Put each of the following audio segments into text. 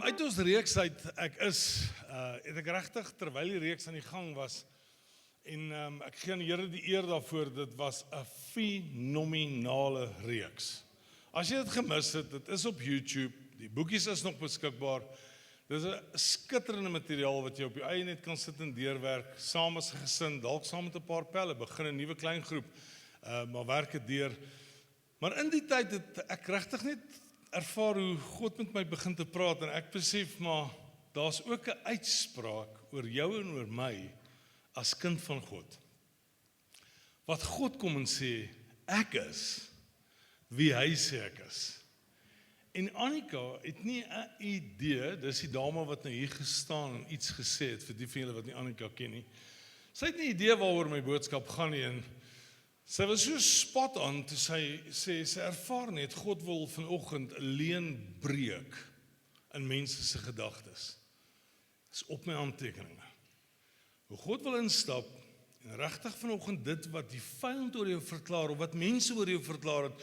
Uit ons reeks uit, het ek regtig, terwyl die reeks aan die gang was, en ek gee aan die Here die eer daarvoor, dit was 'n fenominale reeks. As jy dit gemis het, dit is op YouTube, die boekies is nog beskikbaar, dit is 'n skitterende materiaal wat jy op jou eie net kan sit en deurwerk, saam as 'n gesin, dalk saam met 'n paar pelle, begin 'n nuwe klein groep, maar werk dit deur. Maar in die tyd het ek regtig net ervaar hoe God met my begin te praat en ek besef maar, daar's ook 'n uitspraak oor jou en oor my as kind van God. Wat God kom en sê, ek is wie hy sê ek is. En Annika het nie 'n idee, dis die dame wat nou hier gestaan en iets gesê het, vir die van julle wat nie Annika ken nie. Sy het nie idee waaroor my boodskap gaan nie en sy was so spot on, toe sy sê, sy ervaar net, God wil vanoggend 'n leen breek in mense se gedagtes. Dis op my aantekeninge. Hoe God wil instap, en regtig vanoggend dit wat die vyand oor jou verklaar, of wat mense oor jou verklaar het,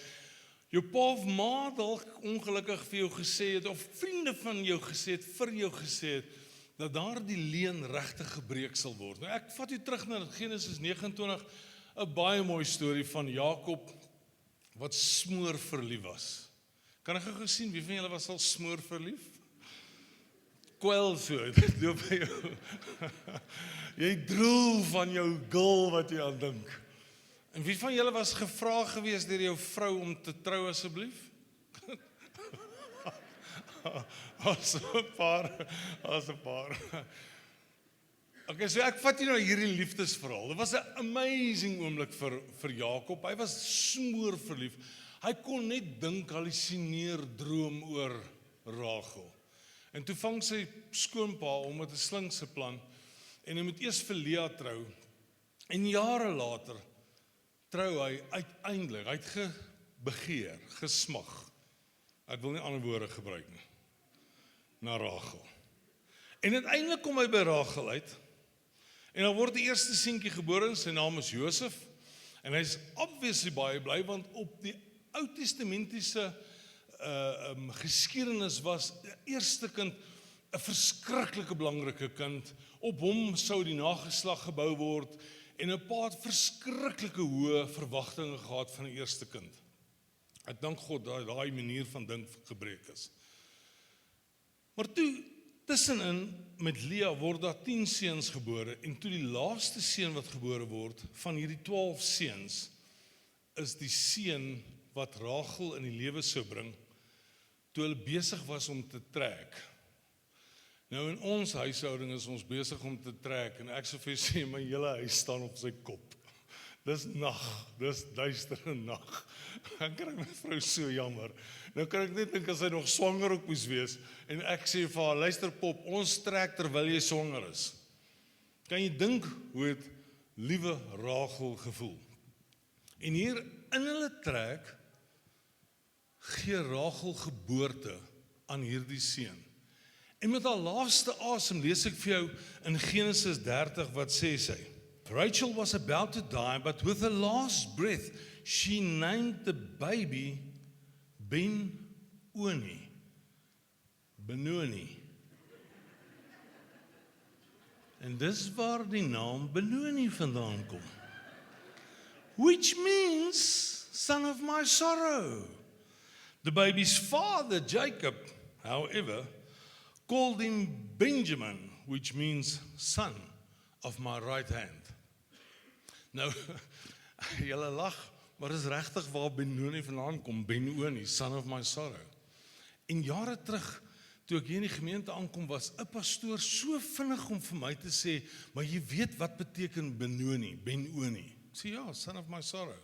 jou pa of ma dalk ongelukkig vir jou gesê het, of vriende van jou gesê het, vir jou gesê het, dat daar die leen regtig gebreek sal word. Nou ek vat u terug na Genesis 29, 'n baie mooi storie van Jakob wat smoor verlief was. Kan ek gou sien, wie van julle was al smoor verlief? Kwel so, dit loop by jou. Jy droel van jou girl wat jy aan dink. En wie van julle was gevra gewees deur jou vrou om te trou asseblief? As 'n paar. Okay, so ek vat jy nou hierdie liefdesverhaal. Dit was 'n amazing oomblik vir Jakob. Hy was smoor verlief. Hy kon net dink, hallusineer, droom oor Rachel. En toe vang sy skoonpa om met 'n slinkse plan en hy moet eers vir Lea trou. En jare later trou hy uiteindelik. Hy het begeer, gesmag. Ek wil nie ander woorde gebruik nie. Na Rachel. En uiteindelik kom hy by Rachel uit. En dan word die eerste seentjie gebore, sy naam is Josef, en hy is obviously baie bly, want op die Ou Testamentiese geskiedenis was die eerste kind 'n verskriklike belangrike kind, op hom sou die nageslag gebou word, en 'n pa het verskriklike hoë verwagtinge gehad van die eerste kind. Ek dank God dat daai manier van dink gebreek is. Maar toe, tussenin met Lea word daar 10 seuns gebore, en toe die laaste seun wat gebore word, van hierdie 12 seuns, is die seun wat Rachel in die lewe sou bring, toe hulle besig was om te trek. Nou in ons huishouding is ons besig om te trek, en ek sou vir sê, my hele huis staan op sy kop. Dis nag, dis duistere nag. Dan kry my vrou so jammer. Nou kan ek net dink as sy nog swanger ook moes wees, en ek sê vir haar, luister pop, ons trek terwyl jy swanger is. Kan jy dink hoe het liewe Rachel gevoel? En hier in hulle trek, gee Rachel geboorte aan hierdie seun. En met haar laaste asem lees ek vir jou in Genesis 30 wat sê sy. Rachel was about to die, but with her last breath, she named the baby Ben-Oni. Benoni. En dis waar die naam Benoni vandaan kom. Which means, son of my sorrow. The baby's father, Jacob, however, called him Benjamin, which means son of my right hand. Nou, julle lag, maar is regtig waar Benoni vandaan kom, Ben-Oni, son of my sorrow. En jare terug, toe ek hier in die gemeente aankom, was 'n pastoor so vinnig om vir my te sê, maar jy weet wat beteken Ben-Oni? Ek sê ja, son of my sorrow.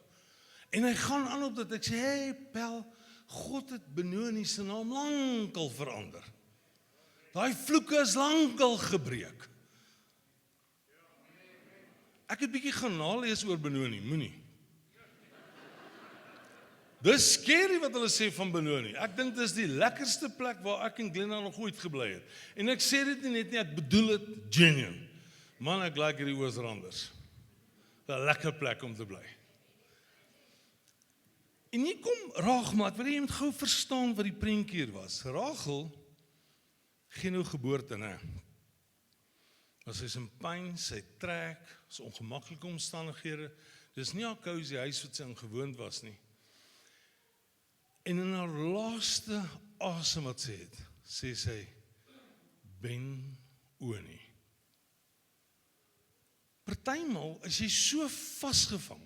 En hy gaan aan op dit, ek sê, hey Pel, God het Ben-Oni se naam lankal verander. Daai vloeke is lankal gebreek. Ek het bietjie gaan nalees oor Ben-Oni, moenie. Dis scary wat hulle sê van Ben-Oni. Ek dink dis die lekkerste plek waar ek en Glenna nog ooit gebly het. En ek sê dit nie net nie, ek bedoel dit genuine. Man, ek like hierdie Oosranders. 'n lekker plek om te bly. En hier kom Rachel, maar ek wil jy moet gou verstaan wat die prentjie hier was. Rachel geen nou geboorte, né? Maar sy is in pyn, sy trek, is ongemaklike omstandighede. Dis nie haar cozy huis wat sy aan gewoond was nie. En in haar laaste asem wat sy het, sê sy, Ben-Oni. Partymal is jy so vasgevang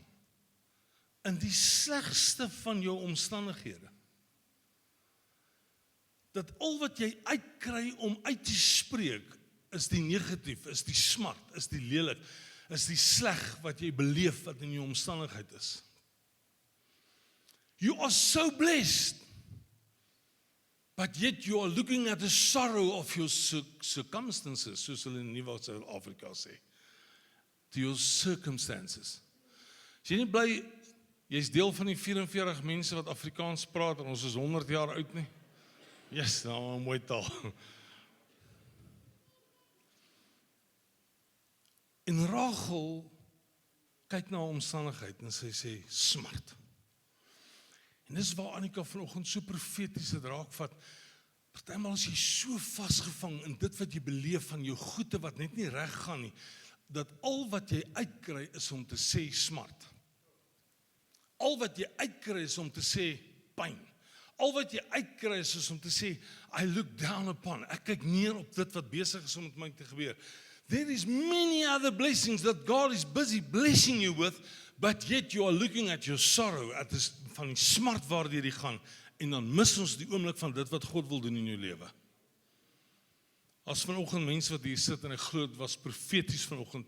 in die slegste van jou omstandighede, dat al wat jy uitkry om uit te spreek, is die negatief, is die smart, is die lelik, is die sleg wat jy beleef wat in jou omstandigheid is. You are so blessed, but yet you are looking at the sorrow of your circumstances, soos hulle in Nuwe-Suid-Afrika sê, to your circumstances. As jy nie bly, jy is deel van die 44 mense wat Afrikaans praat, en ons is 100 jaar oud nie. Yes, nou, mooi taal. En Rachel kyk na haar omstandigheid en sy sê, smart. En dis waar Annika vanoggend so profeties het raakvat. Partymal as jy so vasgevang in dit wat jy beleef van jou goede wat net nie reg gaan nie, dat al wat jy uitkry is om te sê smart. Al wat jy uitkry is om te sê pyn. Al wat jy uitkry is om te sê, I look down upon, ek kyk neer op dit wat besig is om met my te gebeur. There is many other blessings that God is busy blessing you with, but yet you are looking at your sorrow, at this, van die smart waardeur jy gaan, en dan mis ons die oomblik van dit wat God wil doen in jou lewe. As vanoggend mense wat hier sit en ek glo dit was profeties vanoggend,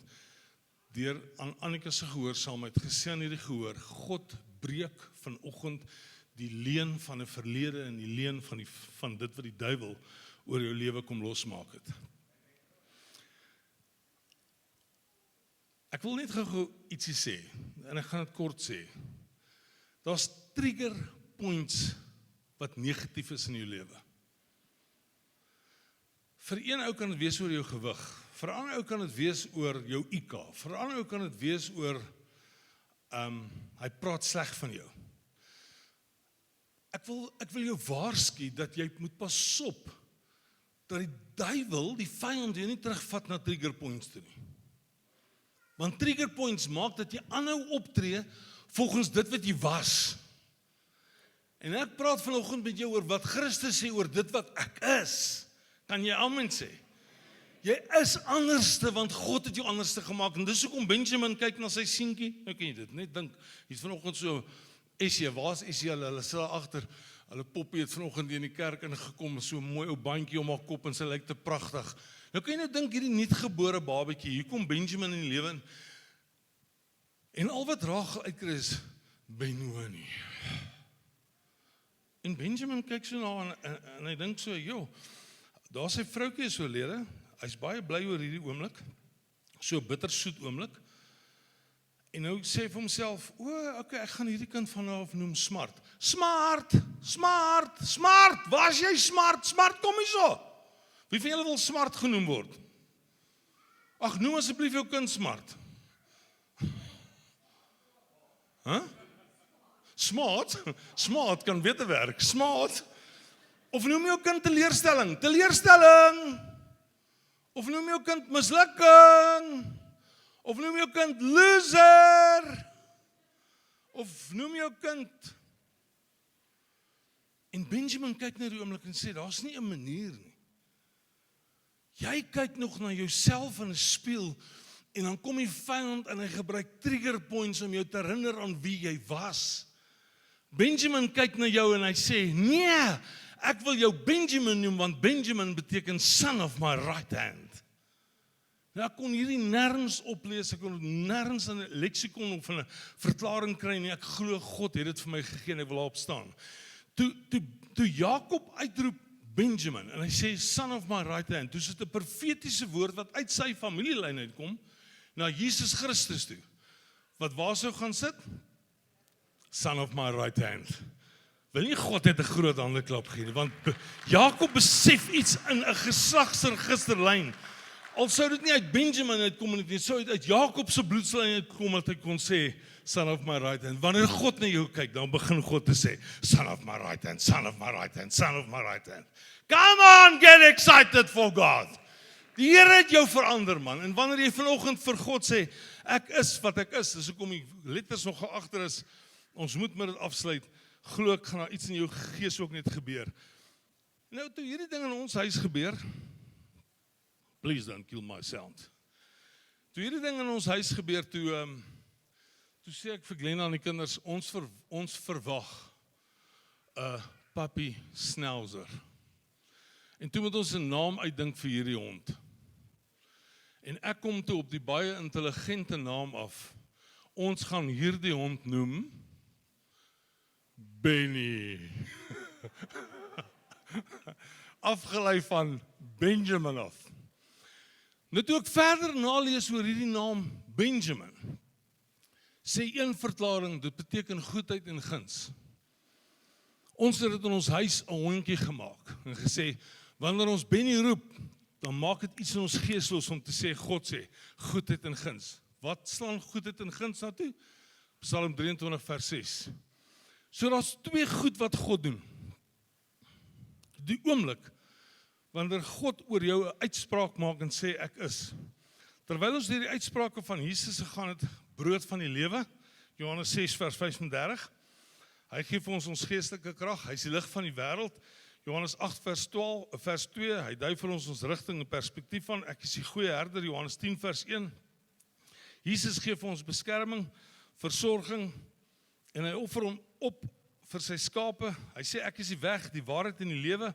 deur aan Annika se gehoorsaamheid gesê aan hierdie gehoor, God breek vanoggend die leuen van 'n verlede en die leuen van dit wat die duiwel oor jou lewe kom losmaak het. Ek wil net gou ietsie sê, en ek gaan dit kort sê. Daar's trigger points wat negatief is in jou lewe. Vir een ou kan dit wees oor jou gewig, vir 'n ander ou kan dit wees oor jou IQ, vir 'n ander ou kan dit wees oor, hy praat sleg van jou. Ek wil jou waarsku dat jy moet pas op, dat die duiwel, die vyand jou nie terugvat na trigger points toe nie. Want trigger points maak dat jy aanhou optree volgens dit wat jy was. En ek praat vanoggend met jou oor wat Christus sê oor dit wat ek is. Kan jy amen sê? Jy is anderste, want God het jou anderste gemaak. En dis hoekom Benjamin kyk na sy seentjie. Nou kan jy dit net dink, hy het vanoggend so, Essie, waar is Essie? Hulle sit daar agter. Hulle poppie het vanoggend in die kerk ingekom, so 'n mooi ou bandjie om haar kop en sy lyk te pragtig. Nou kan jy nou dink hierdie nuutgebore babatjie, hier kom Benjamin in die lewe en al wat Rachel uitkry is Ben-Oni. En Benjamin kyk so na en hy dink so, joh, daar sy vroukie is oorlede, hy's baie bly oor hierdie oomblik, so bittersoet oomblik. En nou sê hy vir homself, okay, ek gaan hierdie kind van nou af noem Smart. Smart, Smart, Smart, waar is jy Smart? Smart, kom hier so. Wie van julle wil Smart genoem word? Ag, noem asseblief jou kind Smart. Smart? Smart kan beter werk. Smart. Of noem jou kind teleurstelling. Teleurstelling. Of noem jou kind mislukking. Of noem jou kind loser. Of noem jou kind. En Benjamin kyk na die oomblik en sê, daar's nie 'n manier nie. Jy kyk nog na jouself in 'n spieël en dan kom die vyand en hy gebruik trigger points om jou te herinner aan wie jy was. Benjamin kyk na jou en hy sê, nee, ek wil jou Benjamin noem, want Benjamin beteken son of my right hand. Nou, ek kon hierdie nêrens oplees, ek kon nêrens in 'n leksikon of in 'n verklaring kry nie, ek glo God het dit vir my gegee en ek wil daarop staan. Toe Jakob uitroep Benjamin, en hy sê, son of my right hand, toe is dit 'n profetiese woord wat uit sy familielyn uitkom, na Jesus Christus toe. Wat waar sou gaan sit? Son of my right hand. Wil nie God het 'n groot handeklap gee, want Jakob besef iets in 'n geslagsregisterlyn, Al sou dit nie uit Benjamin uitkom nie, sou dit uit Jakob se bloedslyn uitkom dat hy kon sê, son of my right hand. Wanneer God na jou kyk, dan begin God te sê, son of my right hand, son of my right hand, son of my right hand. Come on, get excited for God. Die Here het jou verander, man. En wanneer jy vanoggend vir God sê, ek is wat ek is, dis hoekom die letters nog agter is, ons moet met dit afsluit, glo ek gaan daar iets in jou gees ook net gebeur. Nou, toe hierdie ding in ons huis gebeur, please don't kill my sound. Toe hierdie ding in ons huis gebeur, toe sê ek vir Glenna en die kinders, ons verwag 'n puppy schnauzer. En toe moet ons 'n naam uitdink vir hierdie hond. En ek kom toe op die baie intelligente naam af. Ons gaan hierdie hond noem Benny. Afgelei van Benjamin af. Nou toe ek verder nalees oor hierdie naam Benjamin, sê een verklaring, dit beteken goedheid en guns. Ons het dit in ons huis 'n hondjie gemaak en gesê, wanneer ons Benny roep, dan maak dit iets in ons gees los om te sê, God sê, goedheid en guns. Wat slaan goedheid en guns na toe? Psalm 23 vers 6. So daar's twee goed wat God doen. Die oomblik, wanneer God oor jou 'n uitspraak maak en sê, ek is. Terwyl ons deur die uitsprake van Jesus gegaan het, brood van die lewe, Johannes 6 vers 35, hy gee vir ons geestelike krag, hy is die lig van die wêreld, Johannes 8 vers 2, hy dui vir ons rigting en perspektief van, ek is die goeie herder, Johannes 10 vers 1, Jesus gee vir ons beskerming, versorging, en hy offer hom op vir sy skape, hy sê, ek is die weg, die waarheid en die lewe,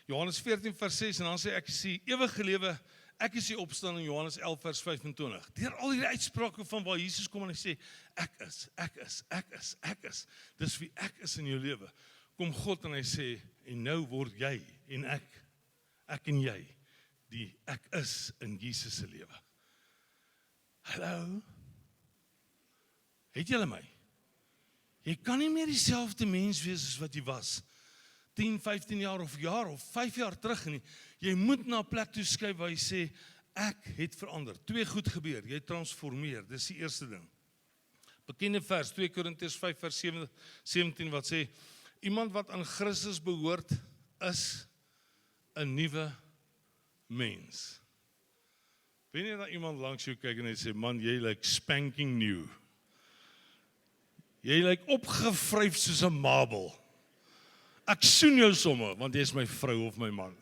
Johannes 14 vers 6, en dan sê, ek is die ewige lewe, ek is die opstanding, Johannes 11 vers 25. Deur al die uitsprake van waar Jesus kom en hy sê, ek is, dis wie ek is in jou lewe. Kom God en hy sê, en nou word jy en ek en jy, die ek is in Jesus se lewe. Hallo? Het julle my? Jy kan nie meer dieselfde mens wees as wat jy was 10, 15 jaar of 5 jaar terug nie. Jy moet na 'n plek toe skuif waar jy sê, ek het verander. Twee goed gebeur, jy transformeer, dis die eerste ding. Bekende vers, 2 Korintiërs 5 vers 17 wat sê, iemand wat aan Christus behoort is 'n nuwe mens. Weet jy dat iemand langs jou kyk en hy sê, man, jy lyk spanking new. Jy lyk opgevryf soos 'n marble. Ek soen jou somme, want jy is my vrou of my man.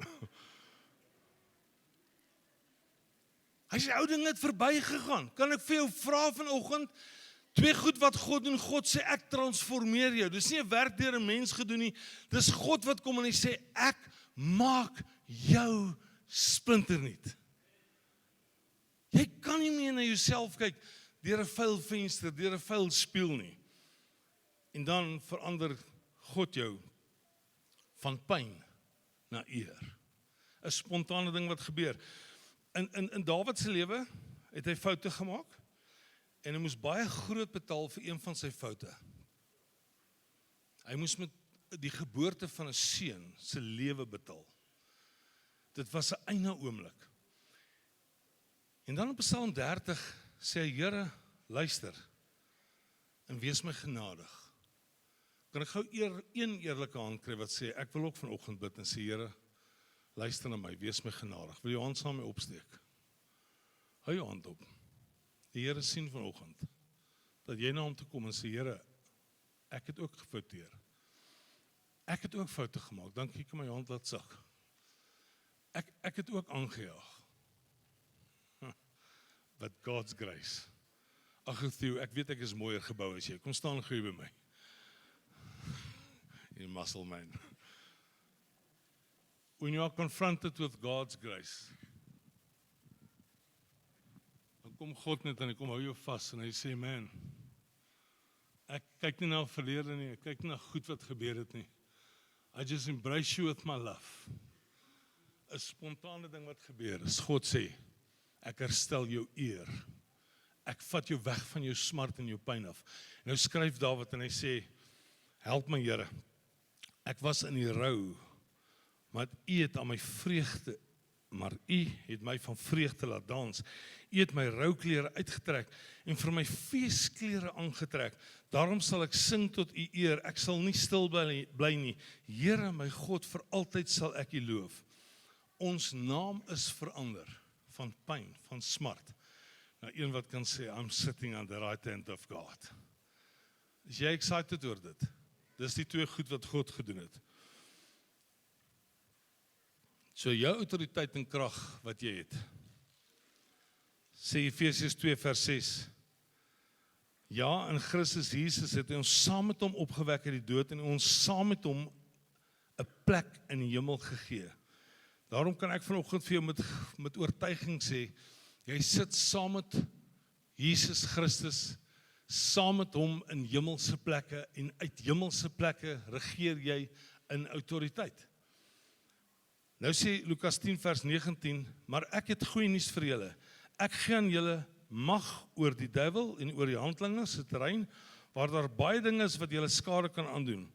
Hy sê, ou ding het verby gegaan. Kan ek vir jou vra vanoggend? Twee goed wat God doen, God sê, ek transformeer jou. Dis nie 'n werk deur 'n mens gedoen nie. Dis God wat kom en hy sê, ek maak jou splinternuut. Jy kan nie meer na jouself kyk deur 'n vuil venster, deur 'n vuil spieël nie. En dan verander God jou van pyn na eer. 'n Spontane ding wat gebeur. In Dawid se lewe het hy foute gemaak en hy moes baie groot betaal vir een van sy foute. Hy moes met die geboorte van 'n seun se lewe betaal. Dit was 'n einde oomblik. En dan op Psalm 30 sê hy, Here, luister en wees my genadig. Kan ek gou een eerlike hand kry wat sê, ek wil ook vanoggend bid en sê, Here, luister na my, wees my genadig. Wil jou hand saam met my opsteek? Hou jou hand op. Die Here sien vanoggend dat jy na hom toe kom en sê, Here, ek het ook gefouteer. Ek het ook foute gemaak. Dankie, ek kan my hand laat sak. Ek het ook aangejaag. But God's grace. Ag, Theo, ek weet ek is mooier gebou as jy. Kom staan gou by my. You muscle man. When you are confronted with God's grace, dan kom God net en hy kom hou jou vas en hy sê, man, ek kyk nie na verlede nie, ek kyk nie na goed wat gebeur het nie. I just embrace you with my love. 'n Spontane ding wat gebeur is, God sê, ek herstel jou eer. Ek vat jou weg van jou smart en jou pyn af. Nou skryf Dawid en hy sê, help my Here, ek was in die rou, maar U het aan my vreugde maar U het my van vreugde laat dans. U het my rouklere uitgetrek en vir my feesklere aangetrek. Daarom sal ek sing tot U eer, ek sal nie stil bly nie. Here my God, vir altyd sal ek U loof. Ons naam is verander van pyn, van smart, na een wat kan sê, I'm sitting on the right hand of God. Is jy excited oor dit? Dis die twee goed wat God gedoen het. So jou autoriteit en krag wat jy het, sê Efesiërs 2 vers 6, ja, in Christus Jesus het hy ons saam met hom opgewek uit die dood en ons saam met hom 'n plek in die hemel gegee. Daarom kan ek vanoggend vir jou met oortuiging sê, jy sit saam met Jesus Christus, saam met hom in hemelse plekke en uit hemelse plekke regeer jy in autoriteit. Nou sê Lukas 10 vers 19, maar ek het goeie nuus vir julle. Ek gee aan julle mag oor die duiwel en oor die handlangers se terrein, waar daar baie dinge is wat julle skade kan aandoen.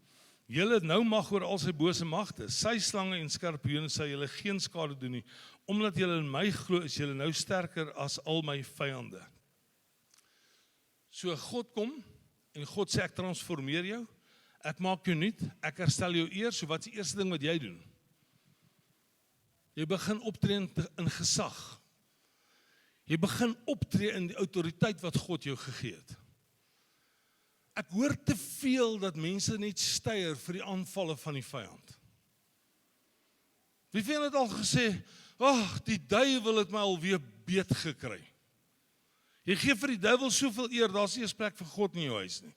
Julle het nou mag oor al sy bose magte, sy slange en skorpioene sal julle geen skade doen nie, omdat julle in my glo, is julle nou sterker as al my vyande. So God kom en God sê ek transformeer jou, ek maak jou nuut, ek herstel jou eer, so wat is die eerste ding wat jy doen? Jy begin optree in gesag. Jy begin optree in die autoriteit wat God jou gegee het. Ek hoor te veel dat mense net steier vir die aanvalle van die vyand. Wie het al gesê, die duiwel het my alweer beet gekry. Jy gee vir die duiwel soveel eer, daar's nie 'n plek vir God in jou huis nie.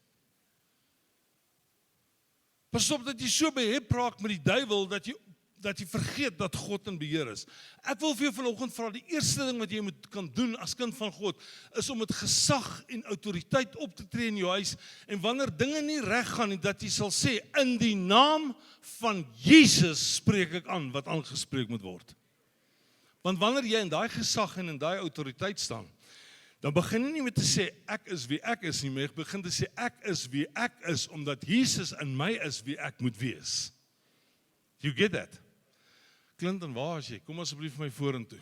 Pas op dat jy so behep raak met die duiwel, dat jy vergeet dat God in beheer is. Ek wil vir jou vanoggend vra, die eerste ding wat jy kan doen as kind van God, is om met gesag en autoriteit op te tree in jou huis, en wanneer dinge nie reg gaan nie, dat jy sal sê, in die naam van Jesus spreek ek aan, wat aangespreek moet word. Want wanneer jy in daai gesag en in daai autoriteit staan, dan begin jy nie met te sê, ek is wie ek is nie, maar jy begin te sê, ek is wie ek is, omdat Jesus in my is wie ek moet wees. You get that? Clinton, waar is jy? Kom asseblief vir my vorentoe.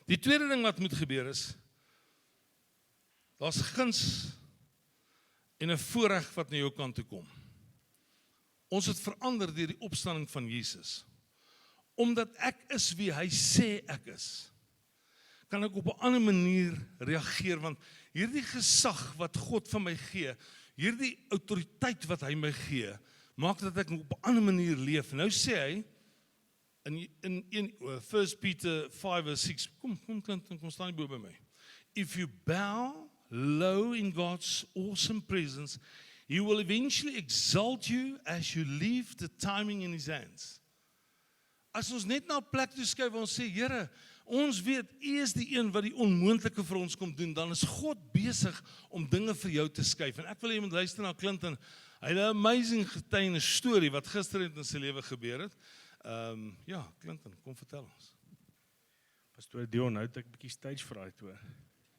Die tweede ding wat moet gebeur is, daar's guns en 'n voorreg wat na jou kant toe kom. Ons het verander deur die opstanding van Jesus. Omdat ek is wie hy sê ek is, kan ek op 'n ander manier reageer, want hierdie gesag wat God vir my gee, hierdie autoriteit wat hy my gee, maak dat ek op 'n ander manier leef. Nou sê hy, in 1 Peter 5 verse 6, kom Clinton, kom staan hier bo by my. If you bow low in God's awesome presence, He will eventually exalt you as you leave the timing in His hands. As ons net na 'n plek toe skuif waar ons sê, Here, ons weet, U is die een wat die onmoontlike vir ons kom doen, dan is God besig om dinge vir jou te skuif. En ek wil hê jy moet luister na Clinton. Hy het 'n amazing getuienis storie wat gister in sy lewe gebeur het. Ja, Clinton, kom vertel ons. Pastoor Dion, nou het ek 'n bietjie stage fright hoor.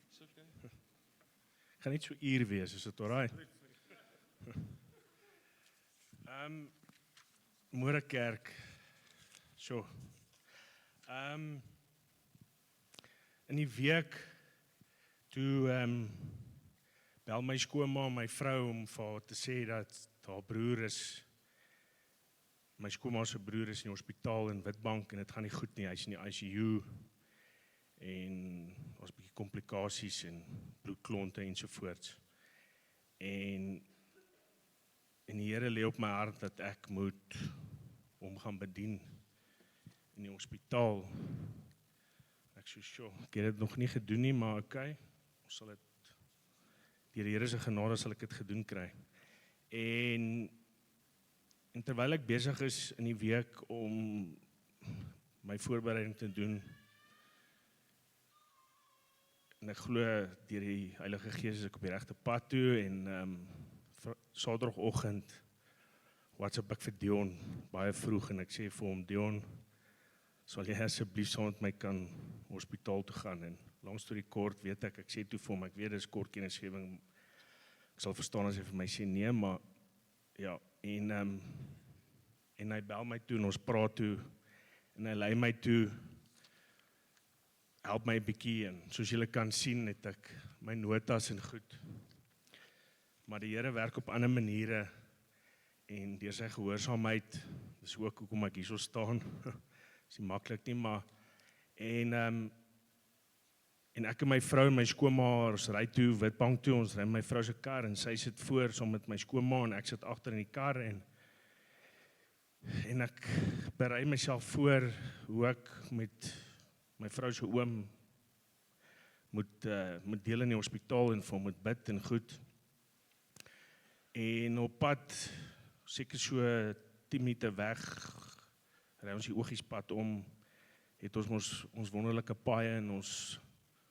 Dis okay. Gaan net so uur wees, is dit alright? Môre kerk. So. In die week toe bel my skoonma my vrou om vir haar te sê dat haar broer is, my skoonma se broer is in die hospitaal in Witbank en dit gaan nie goed nie, hy's in die ICU en ons 'n bietjie komplikasies en bloedklonte ensovoorts. En die Here lê op my hart dat ek moet hom gaan bedien in die hospitaal. Ek sê, "Sjoe, ek het dit nog nie gedoen nie, maar okay, ons sal dit, deur die Here se genade sal ek dit gedoen kry." En terwyl ek besig is in die week om my voorbereiding te doen, en ek glo deur die Heilige Gees is ek op die regte pad toe, en Saterdagoggend WhatsApp ek vir Dion baie vroeg en ek sê vir hom, Dion, sal jy asseblief saam met my kan hospitaal toe gaan? En langs toe die kort weet ek sê toe vir hom, ek weet dis kort kennisgewing, ek sal verstaan as hy vir my sê nee, maar ja, en hy bel my toe en ons praat toe en hy lei my toe help my 'n bietjie en soos julle kan sien het ek my notas en goed. Maar die Here werk op ander maniere en deur sy gehoorsaamheid, dis ook hoekom ek hierso staan. Dis nie maklik nie, maar en ek en my vrou en my skoonma, ons ry toe Witbank toe, ons ry my vrou se kar en sy sit voor saam met my skoonma en ek sit agter in die kar en ek berei myself voor hoe ek met my vrou se oom moet deel in die hospitaal en vir hom moet bid en goed. En op pad, seker so 10 minute weg, ry ons die Ogiespad om, het ons wonderlike paaie en ons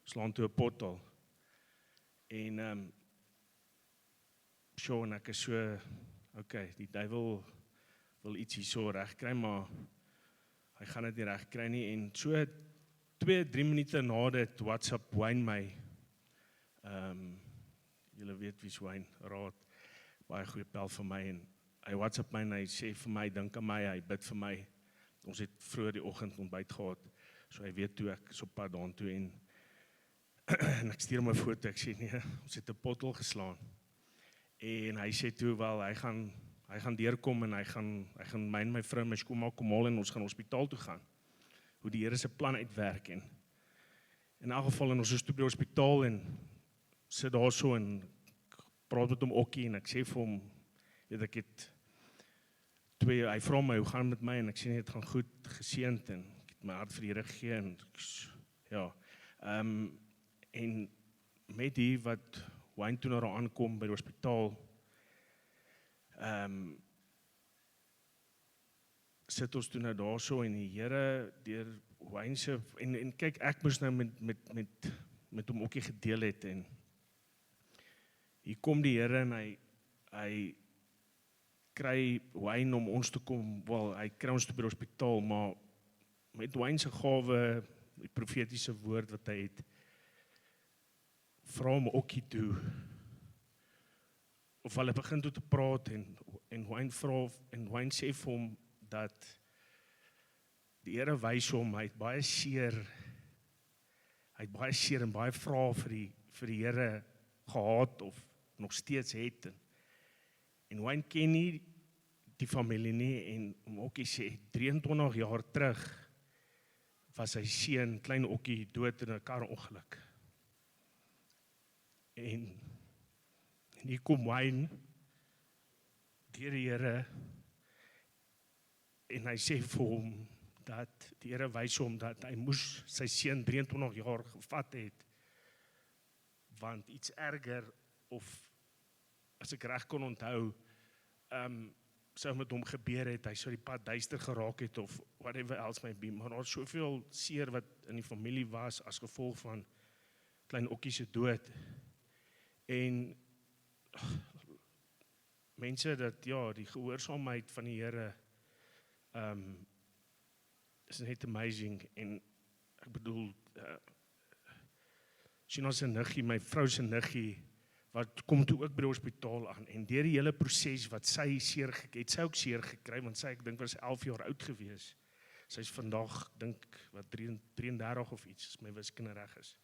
slaan toe 'n pothol. En en ek is so, okay, die duiwel wil iets hierso regkry, maar hy gaan dit nie regkry nie. En so 2-3 minute na dit WhatsApp Wayne my. Julle weet wie's Wayne, Raad, baie goeie pel vir my en hy WhatsApp my en hy sê vir my, dink aan my, hy bid vir my. Ons het vroeër die oggend ontbyt gehad, so hy weet toe ek is op pad daartoe en ek stuur hom 'n foto, ek sê nee, ons het 'n pothol geslaan. En hy sê toe wel, hy gaan deurkom en hy gaan my en my vrou en my skoonma kom haal en ons gaan hospitaal toe gaan. Hoe die Here se plan uitwerk en in elk geval en ons is toe by die hospitaal en sit daar so en praat met hom okkie en ek sê vir hom, weet ek het hy vra my, hoe gaan met my en ek sê nee, dit gaan goed, geseënd en ek het my hart vir die Here gegee en ja, en met die wat Wayne toe nou aankom by die hospitaal, sit ons toe nou daar so en die Here deur Wayne se en kyk ek moes nou met hom ookie gedeel het en hier kom die Here en hy kry Wayne om ons te kom, wel hy kry ons toe by die hospitaal, maar met Wayne se gawe, die profetiese woord wat hy het, vra hom ookie toe, of hulle begin toe te praat en Wayne vra en Wayne sê vir hom dat die Here wys hom, hy het baie seer en baie vrae vir die Here gehad of nog steeds het en Wayne ken nie die familie nie en ookie sê 23 jaar terug was sy seun klein ookie dood in 'n karongeluk. En hier kom Wayne deur die Here en hy sê vir hom dat die Here wys hom dat hy moes sy seun 23 jaar gevat het want iets erger of as ek reg kon onthou sou met hom gebeur het, hy sou die pad duister geraak het of whatever else may be, maar daar was soveel seer wat in die familie was as gevolg van klein okkie se dood en mense dat ja, die gehoorsaamheid van die Here is net amazing en ek bedoel Shina se niggie, my vrou se niggie wat kom toe ook by die hospitaal aan en deur die hele proses wat sy seer gekry het, sy ook seer gekry want sy ek dink was 11 jaar oud gewees. Sy's vandag dink wat 33 of iets as my wiskunde reg is.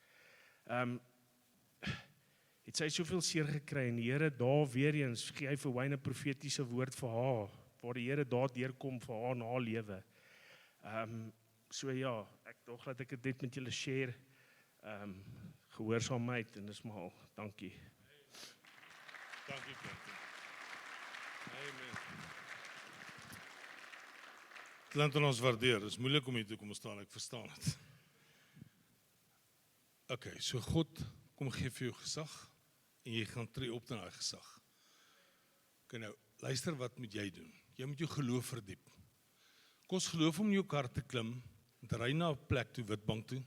Het sy soveel seer gekry en die Here daar weer eens gee hy vir Wayne 'n profetiese woord vir haar waar die Here daar deurkom vir haar na lewe. So ja, ek dog dat ek dit net met julle share. Gehoorsaamheid en dis maar al. Dankie. Dankie, Clinton. Amen. Clinton, ons waardeer. Dit is moeilik om hier toe kom staan, ek verstaan het. Okay, so God kom gee vir jou gesag en jy gaan tree op na daai gesag. Okay, nou, luister wat moet jy doen? Jy moet jou geloof verdiep. Kos geloof om in jou kar te klim, te ry na 'n plek toe, Witbank toe,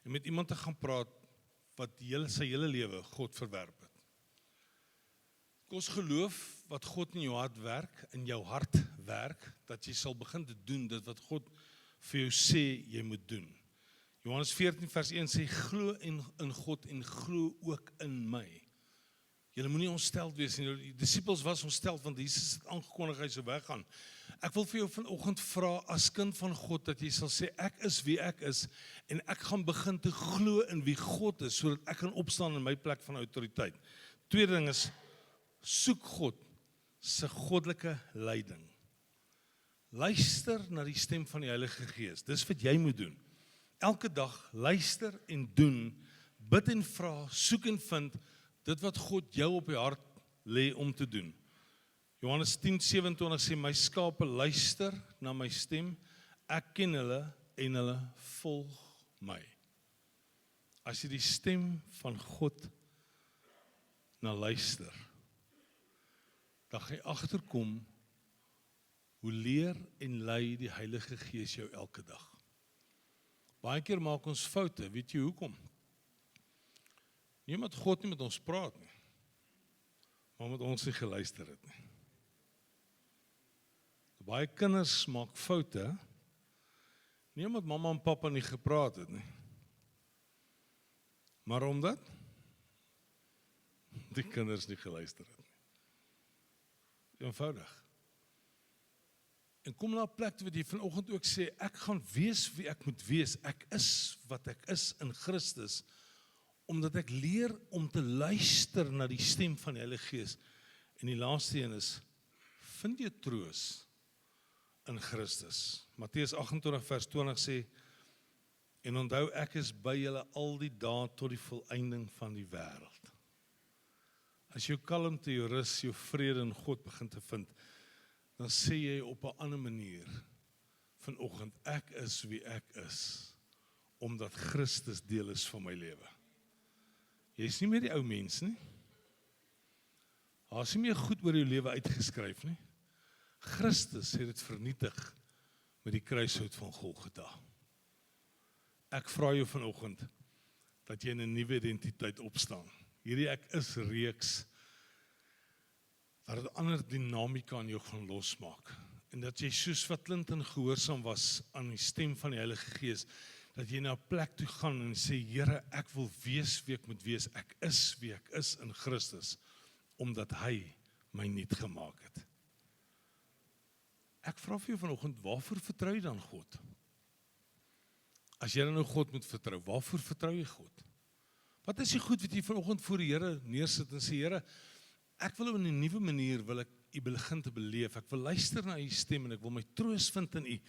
en met iemand te gaan praat wat sy hele lewe God verwerp het. Kos geloof wat God in jou hart werk, dat jy sal begin te doen dit wat God vir jou sê jy moet doen. Johannes 14 vers 1 sê, glo in God en glo ook in my. Julle moenie ontsteld wees nie. Die disippels was ontsteld want Jesus het aangekondig hy sou weggaan. Ek wil vir jou vanoggend vra as kind van God dat jy sal sê ek is wie ek is en ek gaan begin te glo in wie God is sodat ek kan opstaan in my plek van autoriteit. Tweede ding is soek God se goddelike leiding. Luister na die stem van die Heilige Gees. Dis wat jy moet doen. Elke dag luister en doen, bid en vra, soek en vind dit wat God jou op die hart lê om te doen. Johannes 10:27 sê, my skape luister na my stem, ek ken hulle en hulle volg my. As jy die stem van God na luister, dan gaan jy agterkom hoe leer en lei die Heilige Gees jou elke dag. Baie keer maak ons foute, weet jy hoekom? Nie omdat God nie met ons praat nie, maar omdat ons nie geluister het nie. Baie kinders maak foute, nie omdat mamma en pappa nie gepraat het nie, maar omdat die kinders nie geluister het nie. Eenvoudig. En kom na 'n plek wat jy vanoggend ook sê, ek gaan wees wie ek moet wees, ek is wat ek is in Christus, omdat ek leer om te luister na die stem van die Heilige Gees. En die laaste een is, vind jy troos in Christus. Matteus 28 vers 20 sê, en onthou ek is by julle al die dae tot die volëinding van die wêreld. As jou kalmte, jou rus, jou vrede in God begin te vind, dan sê jy op 'n ander manier, vanoggend, ek is wie ek is, omdat Christus deel is van my lewe. Jy is nie meer die ou mens nie. Daar is nie meer goed oor jou lewe uitgeskryf nie. Christus het dit vernietig met die kruishout van Golgotha. Ek vra jou vanoggend dat jy in 'n nuwe identiteit opstaan. Hierdie ek is reeks, dat het ander dinamika in jou gaan losmaak. En dat jy soos wat Clinton gehoorsaam was aan die stem van die Heilige Gees, dat jy na 'n plek toe gaan en sê, Here, ek wil wees wie ek moet wees. Ek is wie ek is in Christus, omdat hy my nuut gemaak het. Ek vra vir jou vanoggend, waarvoor vertrou jy dan God? As jy dan nou God moet vertrou, waarvoor vertrou jy God? Wat is die goed wat jy vanoggend voor die Here neersit en sê, Here, ek wil op 'n nuwe manier wil ek U begin te beleef. Ek wil luister na U stem en ek wil my troos vind in U.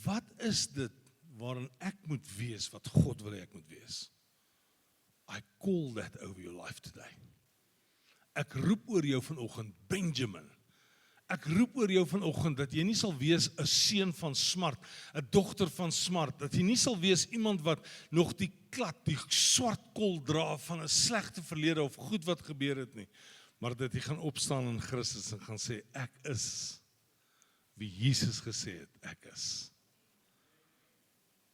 Wat is dit waarin ek moet wees wat God wil hê ek moet wees? I call that over your life today. Ek roep oor jou vanoggend, Benjamin. Ek roep oor jou vanoggend dat jy nie sal wees 'n seun van smart, 'n dogter van smart, dat jy nie sal wees iemand wat nog die klad, die swart kol dra van 'n slegte verlede of goed wat gebeur het nie, maar dat jy gaan opstaan in Christus en gaan sê, ek is wie Jesus gesê het, ek is.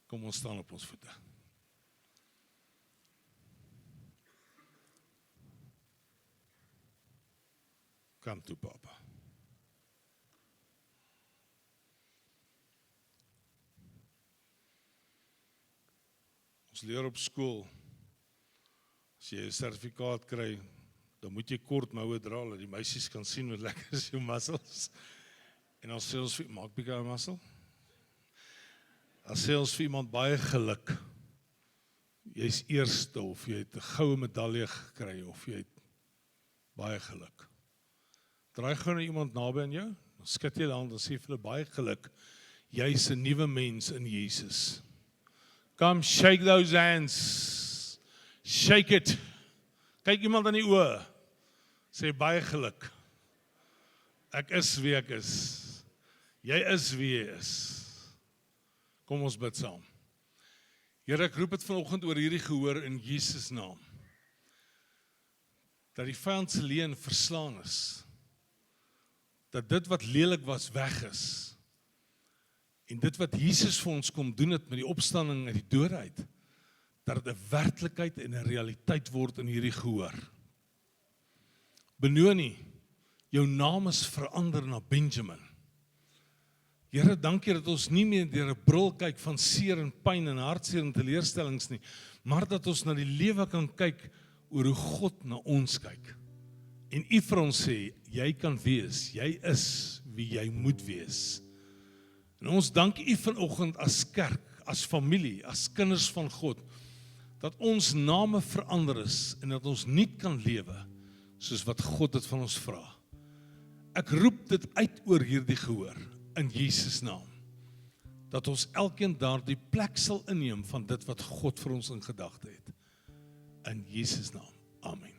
Kom ons staan op ons voete. Come toe, Papa. Ons leer op skool, as jy 'n sertifikaat kry, dan moet jy kort moue dra, dat die meisies kan sien hoe lekker is jou muscles. En dan sê ons vir, maak bietjie ou muscle. Dan sê ons vir iemand baie geluk. Jy's eerste, of jy het 'n goue medalje gekry, of jy het baie geluk. Draai gou na iemand naby aan jou, dan skud jy die hand en sê vir hulle baie geluk. Jy's 'n nuwe mens in Jesus. Come shake those hands. Shake it. Kyk iemand in die oë. Sê baie geluk. Ek is wie ek is. Jy is wie jy is. Kom ons bid saam. Here, ek roep dit vanoggend oor hierdie gehoor in Jesus naam. Dat die vyand se leuen verslaan is. Dat dit wat lelik was weg is. En dit wat Jesus vir ons kom doen het met die opstanding uit die dode uit, dat dit 'n werklikheid en 'n realiteit word in hierdie gehoor. Benoni, jou naam is verander na Benjamin. Here, dankie dat ons nie meer deur 'n bril kyk van seer en pyn en hartseer en teleurstellings nie, maar dat ons na die lewe kan kyk oor hoe God na ons kyk. En U vir ons sê, jy kan wees, jy is wie jy moet wees. En ons dank U vanoggend as kerk, as familie, as kinders van God, dat ons name verander is en dat ons nie kan lewe soos wat God dit van ons vra. Ek roep dit uit oor hierdie gehoor in Jesus naam. Dat ons elkeen daardie plek sal inneem van dit wat God vir ons in gedagte het. In Jesus naam. Amen.